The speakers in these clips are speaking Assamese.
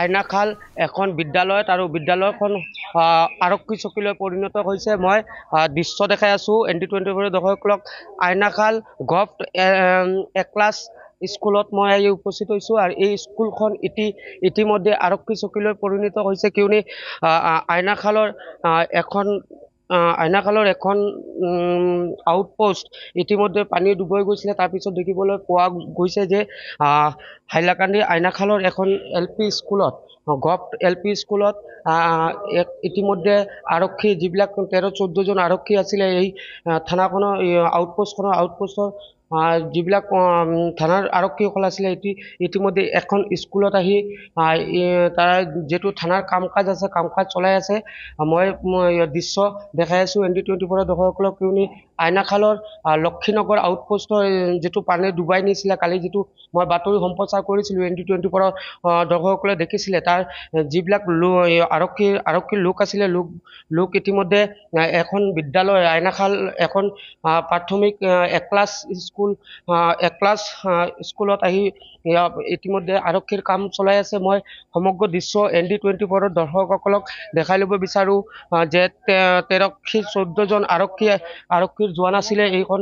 আইনাখাল এখন বিদ্যালয়ত আৰু বিদ্যালয়খন আৰক্ষী চকীলৈ পৰিণত হৈছে। মই দৃশ্য দেখাই আছোঁ ND24 দৰ্শকক। আইনাখাল গভট এ ক্লাছ স্কুলত মই আহি উপস্থিত হৈছোঁ আৰু এই স্কুলখন ইতিমধ্যে আৰক্ষী চকীলৈ পৰিণত হৈছে, কিয়নো আইনাখালৰ এখন আউটপোষ্ট ইতিমধ্যে পানী ডুবই গৈছিলে। তাৰপিছত দেখিবলৈ পোৱা গৈছে যে হাইলাকান্দি আইনাখালৰ এখন LP স্কুলত গভট LP স্কুলত ইতিমধ্যে আৰক্ষী যিবিলাক 13-14 জন আৰক্ষী আছিলে এই থানাখনৰ আউটপোষ্টৰ যিবিলাক থানাৰ আৰক্ষীসকল আছিলে ইতিমধ্যে এখন স্কুলত আহি তাৰ যিটো থানাৰ কাম কাজ আছে কাম কাজ চলাই আছে। মই দৃশ্য দেখাই আছোঁ ND24 দৰ্শকসকলক, কিয়নো আইনাখালৰ লক্ষীনগৰ আউটপোষ্টৰ যিটো পানী ডুবাই নিছিলে, কালি যিটো মই বাতৰি সম্প্ৰচাৰ কৰিছিলোঁ ND24 দৰ্শকসকলে দেখিছিলে, তাৰ যিবিলাক আৰক্ষীৰ লোক আছিলে লোক ইতিমধ্যে এখন বিদ্যালয় আইনাখাল এখন প্ৰাথমিক এক ক্লাছ স্কুলত আহি ইতিমধ্যে আৰক্ষীৰ কাম চলাই আছে। মই সমগ্ৰ দৃশ্য ND24 দৰ্শকসকলক দেখাই ল'ব বিচাৰোঁ যে 13-14 জন আৰক্ষীৰ জোৱান আছিলে এইখন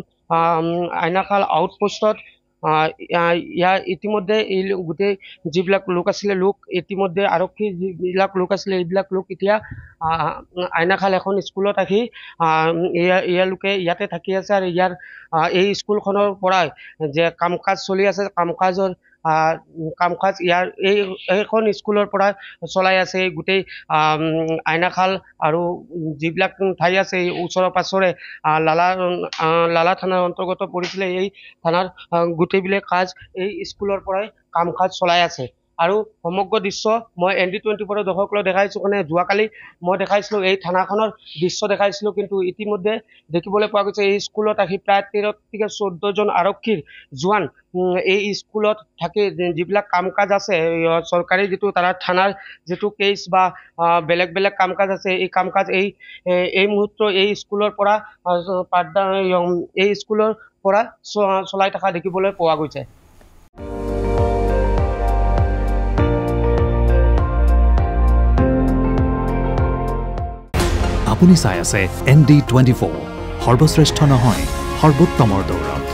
আইনাখাল আউটপোষ্টত। ইয়াৰ ইতিমধ্যে এই গোটেই যিবিলাক লোক আছিলে ইতিমধ্যে আৰক্ষী যিবিলাক লোক আছিলে এইবিলাক লোক এতিয়া আইনাখাল এখন স্কুলত আহি ইয়ালোকে ইয়াতে থাকি আছে আৰু এই স্কুলখনৰ পৰাই যে কাম কাজ চলি আছে কাম কাজ এইখন স্কুলৰ পৰা চলাই আছে। গোটেই আইনাখাল আৰু যিবিলাক ঠাই আছে এই ওচৰে পাছৰে লালা থানাৰ অন্তৰ্গত পৰিছিলে, এই থানাৰ গোটেইবিলাক কাজ এই স্কুলৰ পৰাই কাম কাজ চলাই আছে। আৰু সমগ্ৰ দৃশ্য মই ND24 দৰ্শকলৈ দেখাইছোঁ। মানে যোৱাকালি মই দেখাইছিলোঁ এই থানাখনৰ দৃশ্য দেখাইছিলোঁ, কিন্তু ইতিমধ্যে দেখিবলৈ পোৱা গৈছে এই স্কুলত আহি প্ৰায় 13-14 জন আৰক্ষীৰ জোৱান এই স্কুলত থাকি যিবিলাক কাম কাজ আছে চৰকাৰী যিটো থানাৰ যিটো কেছ বা বেলেগ কাম কাজ আছে এই কাম কাজ এই মুহূৰ্ত এই স্কুলৰ পৰা চলাই থকা দেখিবলৈ পোৱা গৈছে। আপুনি চাই আছে ND24, সৰ্বশ্ৰেষ্ঠ নহয় সৰ্বোত্তমৰ দৌৰত।